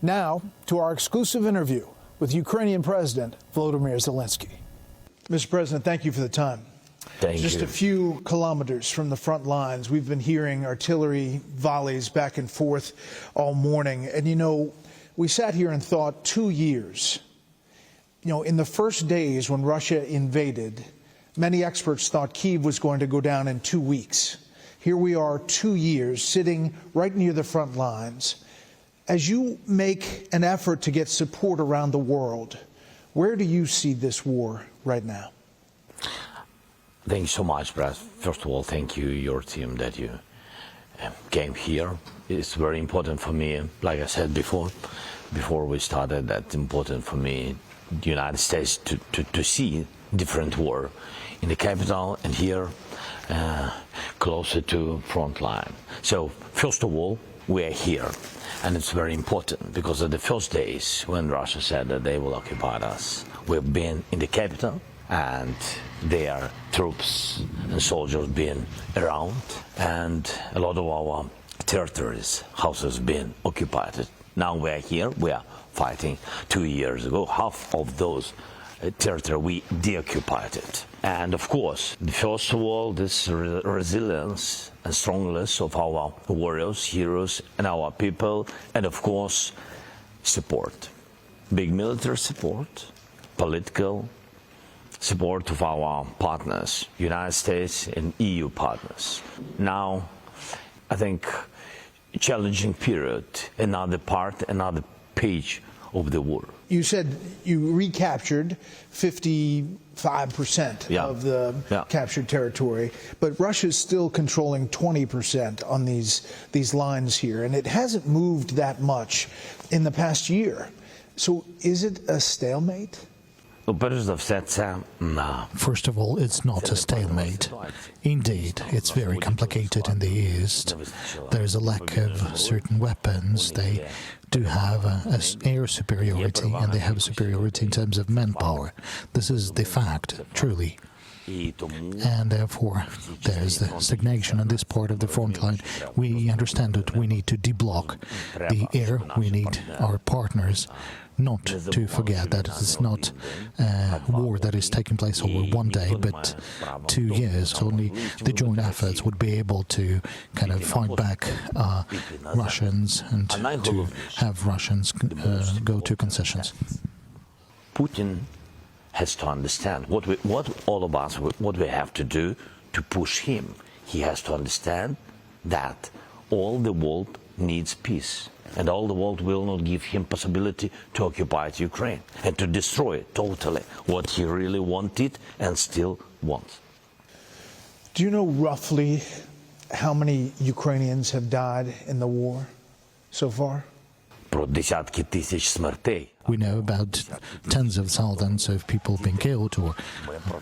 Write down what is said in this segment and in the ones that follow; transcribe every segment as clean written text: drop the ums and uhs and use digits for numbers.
Now, to our exclusive interview with Ukrainian President Volodymyr Zelensky. Mr. President, thank you for the time. Thank you. Just a few kilometers from the front lines, we've been hearing artillery volleys back and forth all morning. And, you know, we sat here and thought 2 years. You know, in the first days when Russia invaded, many experts thought Kyiv was going to go down in 2 weeks. Here we are 2 years sitting right near the front lines. As you make an effort to get support around the world, where do you see this war right now? Thank you so much, Brad. First of all, thank you, your team, that you came here. It's very important for me, like I said before we started, that's important for me, the United States, to see different war in the capital and here closer to front line. So, first of all, we are here. And it's very important because of the first days when Russia said that they will occupy us, we've been in the capital and their troops and soldiers been around, and a lot of our territories, houses been occupied. Now we are here, we are fighting 2 years ago. Half of those territory we deoccupied it. And of course, first of all, this resilience and strongness of our warriors, heroes, and our people, and of course, support. Big military support, political support of our partners, United States and EU partners. Now, I think, challenging period, another page of the war. You said you recaptured 55% of the captured territory, but Russia's still controlling 20% on these lines here, and it hasn't moved that much in the past year. So is it a stalemate? First of all, it's not a stalemate. Indeed, it's very complicated in the East. There's a lack of certain weapons. They do have air superiority, and they have superiority in terms of manpower. This is the fact, truly. And therefore, there's the stagnation on this part of the front line. We understand that we need to deblock the air. We need our partners not to forget that it's not a war that is taking place over 1 day, but 2 years. Only the joint efforts would be able to kind of fight back Russians and to have Russians go to concessions. Putin has to understand what all of us, what we have to do to push him. He has to understand that all the world needs peace. And all the world will not give him possibility to occupy Ukraine and to destroy it totally, what he really wanted and still wants. Do you know roughly how many Ukrainians have died in the war so far? We know about tens of thousands of people being killed or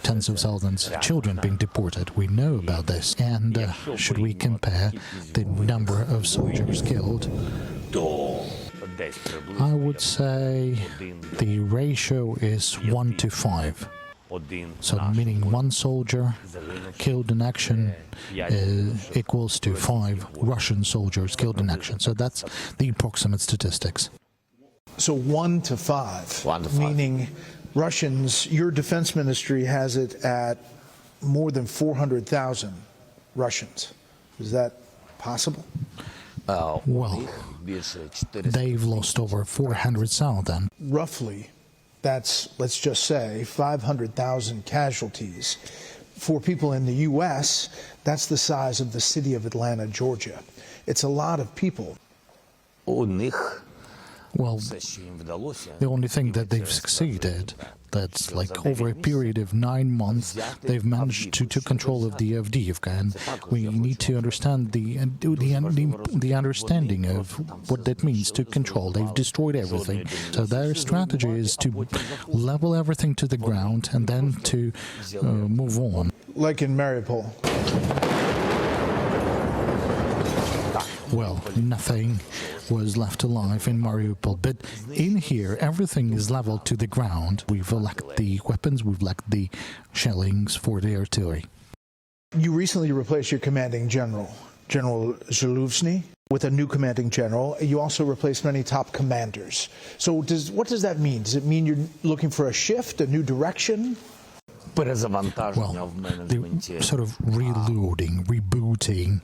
tens of thousands of children being deported. We know about this. And should we compare the number of soldiers killed, I would say the ratio is 1 to 5. So meaning 1 soldier killed in action equals to 5 Russian soldiers killed in action. So that's the approximate statistics. So 1 to 5, meaning Russians, your defense ministry has it at more than 400,000 Russians. Is that possible? Well, they've lost over 400,000. Roughly, that's, let's just say, 500,000 casualties. For people in the U.S., that's the size of the city of Atlanta, Georgia. It's a lot of people. Well, the only thing that they've succeeded, that's like over a period of 9 months, they've managed to control of the Avdiivka, and we need to understand the understanding of what that means to control. They've destroyed everything. So their strategy is to level everything to the ground and then to move on. Like in Mariupol. Well, nothing was left alive in Mariupol, but in here everything is leveled to the ground. We've lacked the weapons, we've lacked the shellings for the artillery. You recently replaced your commanding general. General Zaluzny, with a new commanding general. You also replaced many top commanders. So what does that mean? Does it mean you're looking for a shift, a new direction? Well, the sort of reloading, rebooting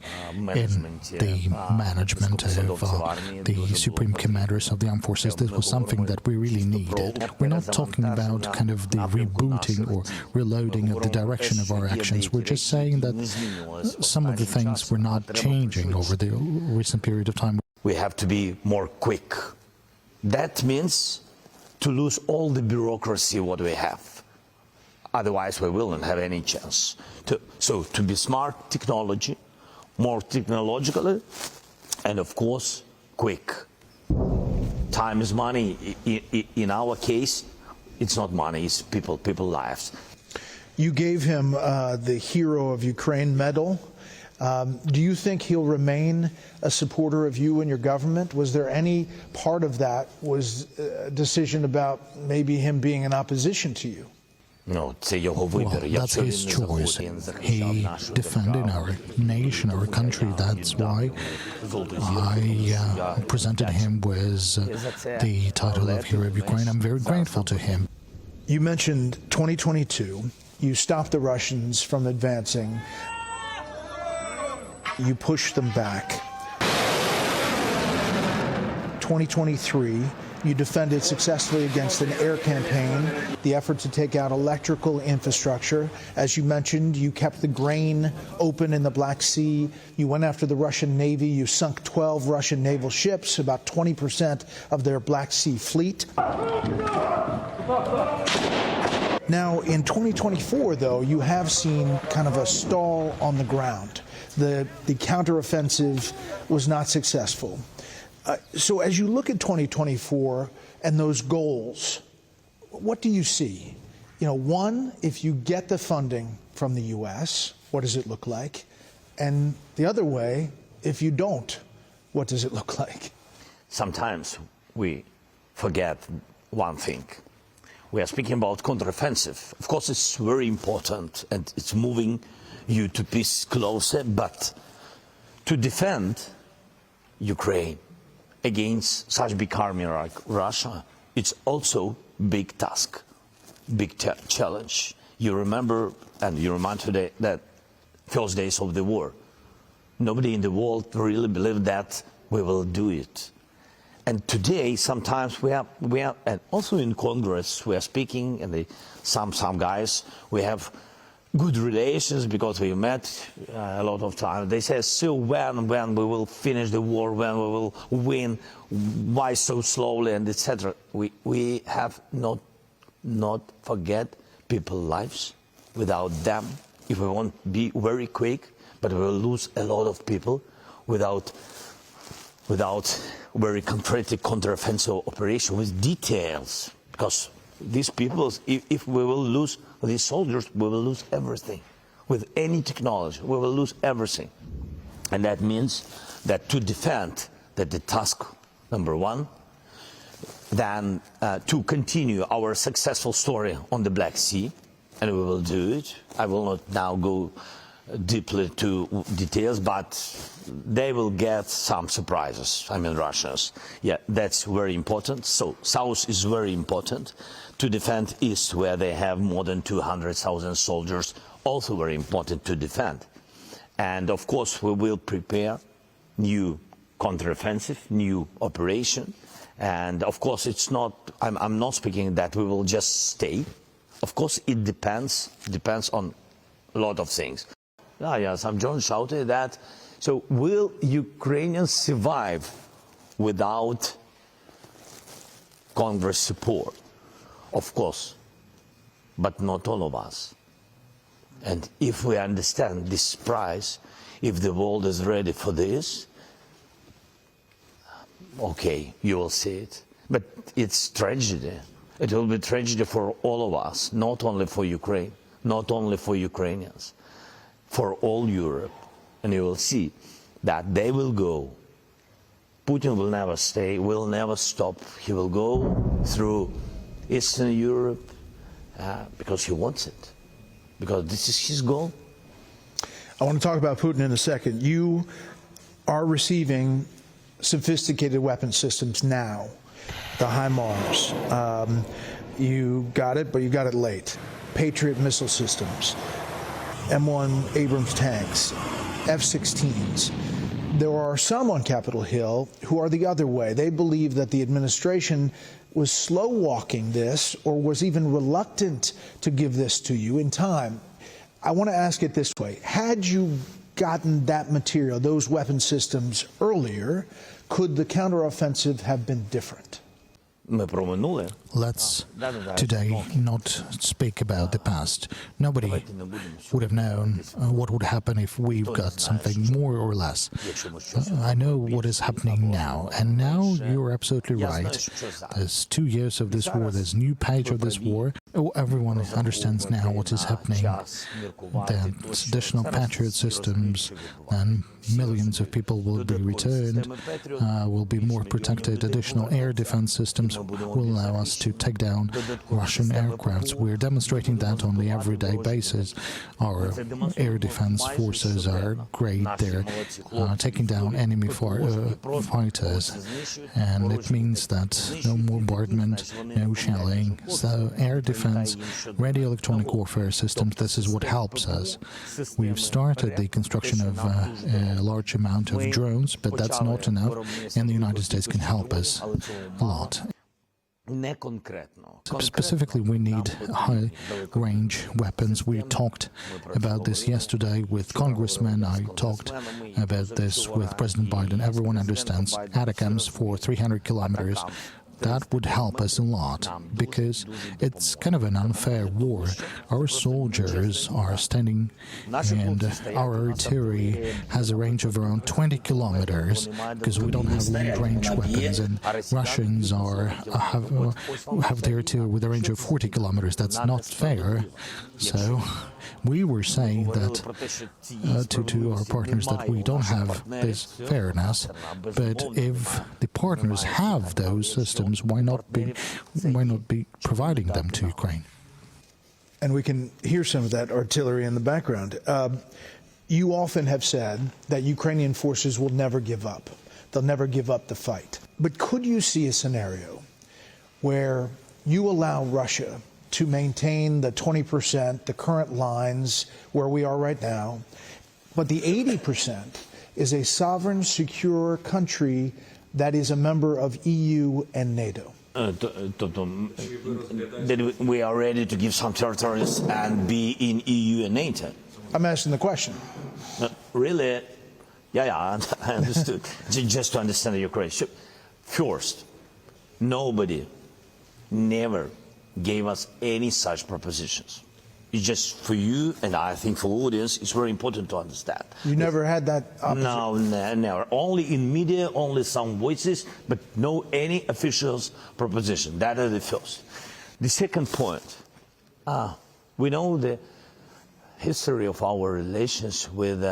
in the management of the supreme commanders of the armed forces, this was something that we really needed. We're not talking about kind of the rebooting or reloading of the direction of our actions. We're just saying that some of the things were not changing over the recent period of time. We have to be more quick. That means to lose all the bureaucracy what we have. Otherwise, we will not have any chance. So to be smart, technology, more technologically, and of course, quick. Time is money. In our case, it's not money, it's people lives. You gave him the Hero of Ukraine medal. Do you think he'll remain a supporter of you and your government? Was there any part of that was a decision about maybe him being in opposition to you? No, well, that's his choice. He defended our nation, our country. That's why I presented him with the title of Hero of Ukraine. I'm very grateful to him. You mentioned 2022. You stopped the Russians from advancing. You pushed them back. 2023. You defended successfully against an air campaign, the effort to take out electrical infrastructure. As you mentioned, you kept the grain open in the Black Sea. You went after the Russian Navy. You sunk 12 Russian naval ships, about 20% of their Black Sea fleet. Now, in 2024, though, you have seen kind of a stall on the ground. The counteroffensive was not successful. So as you look at 2024 and those goals, what do you see? You know, one, if you get the funding from the U.S., what does it look like? And the other way, if you don't, what does it look like? Sometimes we forget one thing. We are speaking about counteroffensive. Of course, it's very important and it's moving you to peace closer, but to defend Ukraine against such big army like Russia, it's also big task, big challenge. You remember, and you remind today, that first days of the war, nobody in the world really believed that we will do it. And today, sometimes we are, and also in Congress, we are speaking, and some guys, we have good relations because we met a lot of times. They say, so when we will finish the war, when we will win, why so slowly, and etc. We have not forget people's lives. Without them, if we want to be very quick, but we will lose a lot of people without very concrete counteroffensive operation with details. Because these people, if we will lose these soldiers, we will lose everything. With any technology, we will lose everything. And that means that to defend, that the task number one, then to continue our successful story on the Black Sea, and we will do it. I will not now go deeply to details, but they will get some surprises. I mean, Russians. Yeah, that's very important. So South is very important. To defend East, where they have more than 200,000 soldiers, also very important to defend. And of course, we will prepare new counteroffensive, new operation. And of course, it's not. I'm not speaking that we will just stay. Of course, it depends on a lot of things. Yeah, some John shouted that. So will Ukrainians survive without Congress support? Of course, but not all of us. And if we understand this price, if the world is ready for this, okay, you will see it. But it's tragedy. It will be tragedy for all of us, not only for Ukraine, not only for Ukrainians, for all Europe. And you will see that they will go. Putin will never stay, will never stop. He will go through Eastern Europe because he wants it, because this is his goal. I want to talk about Putin in a second. You are receiving sophisticated weapon systems now, the HIMARS. You got it, but you got it late. Patriot missile systems, M1 Abrams tanks, F-16s. There are some on Capitol Hill who are the other way. They believe that the administration was slow-walking this or was even reluctant to give this to you in time. I want to ask it this way. Had you gotten that material, those weapon systems, earlier, could the counteroffensive have been different? Let's today not speak about the past. Nobody would have known what would happen if we've got something more or less. I know what is happening now, and now you're absolutely right. There's 2 years of this war, there's a new page of this war. Everyone understands now what is happening. There's additional Patriot systems, and millions of people will be returned, will be more protected. Additional air defense systems will allow us to take down Russian aircrafts. We're demonstrating that on the everyday basis. Our air defense forces are great. They're taking down enemy fighters, and it means that no bombardment, no shelling. So air defense, radio electronic warfare systems, this is what helps us. We've started the construction of a large amount of drones, but that's not enough, and the United States can help us a lot. Specifically, we need high-range weapons. We talked about this yesterday with congressmen. I talked about this with President Biden. Everyone understands ATACMS for 300 kilometers. That would help us a lot, because it's kind of an unfair war. Our soldiers are standing, and our artillery has a range of around 20 kilometers, because we don't have long-range weapons, and Russians have their artillery with a range of 40 kilometers. That's not fair. So we were saying that to our partners that we don't have this fairness, but if the partners have those systems, why not be providing them to Ukraine? And we can hear some of that artillery in the background. You often have said that Ukrainian forces will never give up. They'll never give up the fight. But could you see a scenario where you allow Russia to maintain the 20%, the current lines where we are right now, but the 80% is a sovereign, secure country that is a member of EU and NATO? That we are ready to give some territories and be in EU and NATO. I'm asking the question. Really? Yeah, I understood. Just to understand your question. First, nobody never gave us any such propositions. It's just for you, and I think for the audience, it's very important to understand. You never had that opposite? No, never. Only in media, only some voices, but no any officials proposition. That is the first. The second point, we know the history of our relations with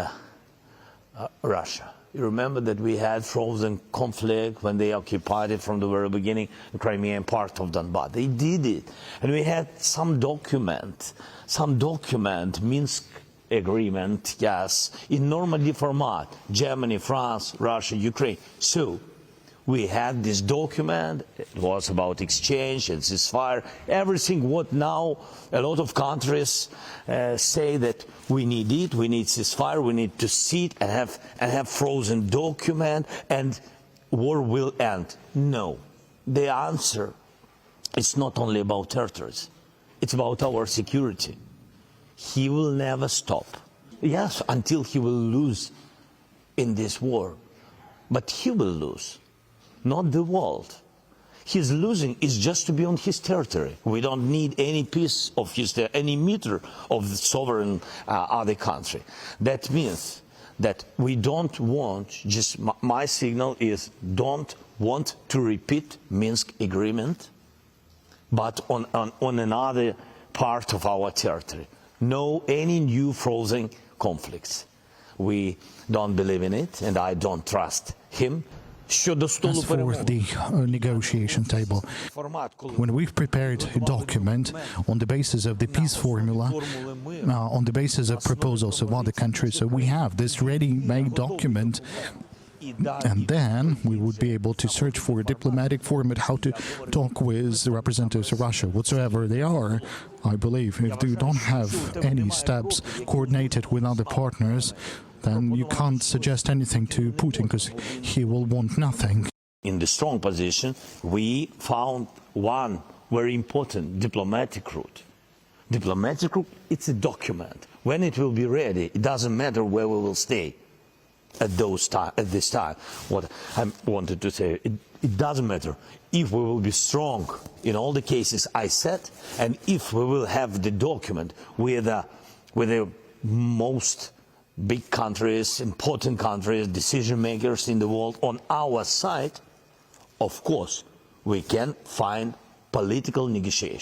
Russia. You remember that we had frozen conflict when they occupied it from the very beginning, the Crimean part of Donbass. They did it. And we had some document, Minsk agreement, yes, in Normandy format, Germany, France, Russia, Ukraine. So we had this document. It was about exchange and ceasefire, everything what now a lot of countries say that we need it, we need ceasefire, we need to sit and have frozen document and war will end. No, the answer is not only about territories, it's about our security. He will never stop. Yes, until he will lose in this war, but he will lose. Not the world. His losing is just to be on his territory. We don't need any piece of his, any meter of the sovereign other country. That means that we don't want, just my signal is, don't want to repeat Minsk agreement, but on another part of our territory. No any new frozen conflicts. We don't believe in it, and I don't trust him. As for the negotiation table, when we've prepared a document on the basis of the peace formula, on the basis of proposals of other countries, so we have this ready-made document And then we would be able to search for a diplomatic format, how to talk with the representatives of Russia, whatsoever they are. I believe if you don't have any steps coordinated with other partners, then you can't suggest anything to Putin because he will want nothing. In the strong position, we found one very important diplomatic route. Diplomatic route, it's a document. When it will be ready, it doesn't matter where we will stay at this time. What I wanted to say, it doesn't matter if we will be strong in all the cases I said, and if we will have the document with the most big countries, important countries, decision makers in the world on our side, of course, we can find political negotiation.